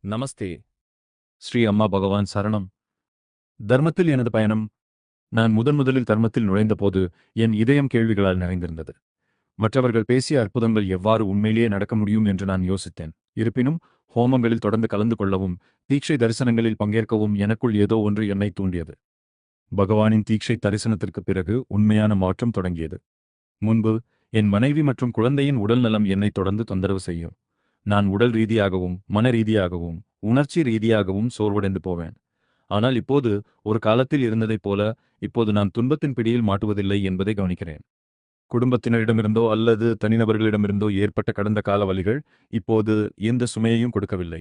நமஸ்தே. ஸ்ரீ அம்மா பகவான் சரணம். தர்மத்தில் எனது பயணம். நான் முதலில் தர்மத்தில் நுழைந்தபோது என் இதயம் கேள்விகளால் நிறைந்திருந்தது. மற்றவர்கள் பேசிய அற்புதங்கள் எவ்வாறு உண்மையிலேயே நடக்க முடியும் என்று நான் யோசித்தேன். இருப்பினும் ஹோமங்களில் தொடர்ந்து கலந்து கொள்ளவும் தீட்சை தரிசனங்களில் பங்கேற்கவும் எனக்குள் ஏதோ ஒன்று என்னை தூண்டியது. பகவானின் தீட்சை தரிசனத்திற்கு பிறகு உண்மையான மாற்றம் தொடங்கியது. முன்பு என் மனைவி மற்றும் குழந்தையின் உடல் நலம் என்னை தொடர்ந்து தொந்தரவு செய்யும். நான் உடல் ரீதியாகவும் மன ரீதியாகவும் உணர்ச்சி ரீதியாகவும் சோர்வடைந்து போவேன். ஆனால் இப்போது ஒரு காலத்தில் இருந்ததைப் போல இப்போது நான் துன்பத்தின் பிடியில் மாட்டுவதில்லை என்பதை கவனிக்கிறேன். குடும்பத்தினரிடமிருந்தோ அல்லது தனிநபர்களிடமிருந்தோ ஏற்பட்ட கடந்த கால வலிகள் இப்போது எந்த சுமையையும் கொடுக்கவில்லை.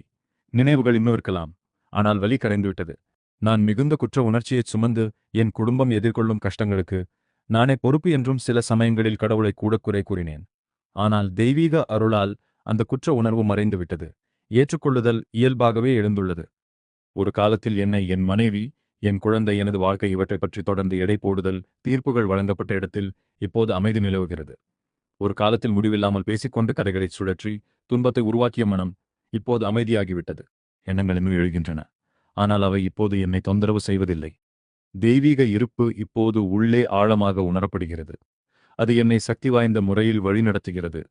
நினைவுகள் இன்னும் இருக்கலாம், ஆனால் வலி கரைந்துவிட்டது. நான் மிகுந்த குற்ற உணர்ச்சியைச் சுமந்து என் குடும்பம் எதிர்கொள்ளும் கஷ்டங்களுக்கு நானே பொறுப்பு என்றும் சில சமயங்களில் கடவுளை கூட குறை கூறினேன். ஆனால் தெய்வீக அருளால் அந்த குற்ற உணர்வு மறைந்துவிட்டது. ஏற்றுக்கொள்ளுதல் இயல்பாகவே எழுந்துள்ளது. ஒரு காலத்தில் என்னை என் மனைவி, என் குழந்தை, எனது வாழ்க்கை இவற்றைப் பற்றி தொடர்ந்து எடை போடுதல், தீர்ப்புகள் வழங்கப்பட்ட இடத்தில் இப்போது அமைதி நிலவுகிறது. ஒரு காலத்தில் முடிவில்லாமல் பேசிக்கொண்டு கதைகளைச் சுழற்றி துன்பத்தை உருவாக்கிய மனம் இப்போது அமைதியாகிவிட்டது. எண்ணங்கள் இன்னும் எழுகின்றன, ஆனால் அவை இப்போது என்னை தொந்தரவு செய்வதில்லை. தெய்வீக இருப்பு இப்போது உள்ளே ஆழமாக உணரப்படுகிறது. அது என்னை சக்தி வாய்ந்த முறையில் வழிநடத்துகிறது.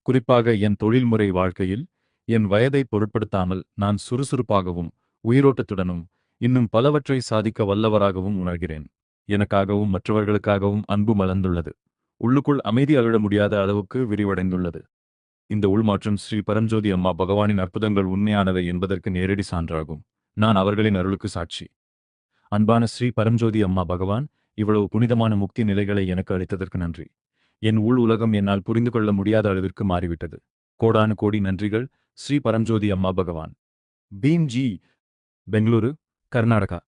குறிப்பாக என் தொழில்முறை வாழ்க்கையில் என் வயதை பொருட்படுத்தாமல் நான் சுறுசுறுப்பாகவும் உயிரோட்டத்துடனும் இன்னும் பலவற்றை சாதிக்க வல்லவராகவும் உணர்கிறேன். எனக்காகவும் மற்றவர்களுக்காகவும் அன்பு மலர்ந்துள்ளது. உள்ளுக்குள் அமைதி அருள முடியாத அளவுக்கு விரிவடைந்துள்ளது. இந்த உள்மாற்றம் ஸ்ரீ பரஞ்சோதி அம்மா பகவானின் அற்புதங்கள் உண்மையானவை என்பதற்கு நேரடி சான்றாகும். நான் அவர்களின் அருளுக்கு சாட்சி. அன்பான ஸ்ரீ பரஞ்சோதி அம்மா பகவான், இவ்வளவு புனிதமான முக்தி நிலைகளை எனக்கு அளித்ததற்கு நன்றி. என் உள் உலகம் என்னால் புரிந்து கொள்ள முடியாத அளவிற்கு மாறிவிட்டது. கோடானு கோடி நன்றிகள் ஸ்ரீ பரஞ்சோதி அம்மா பகவான். பீம்ஜி, பெங்களூரு, கர்நாடகா.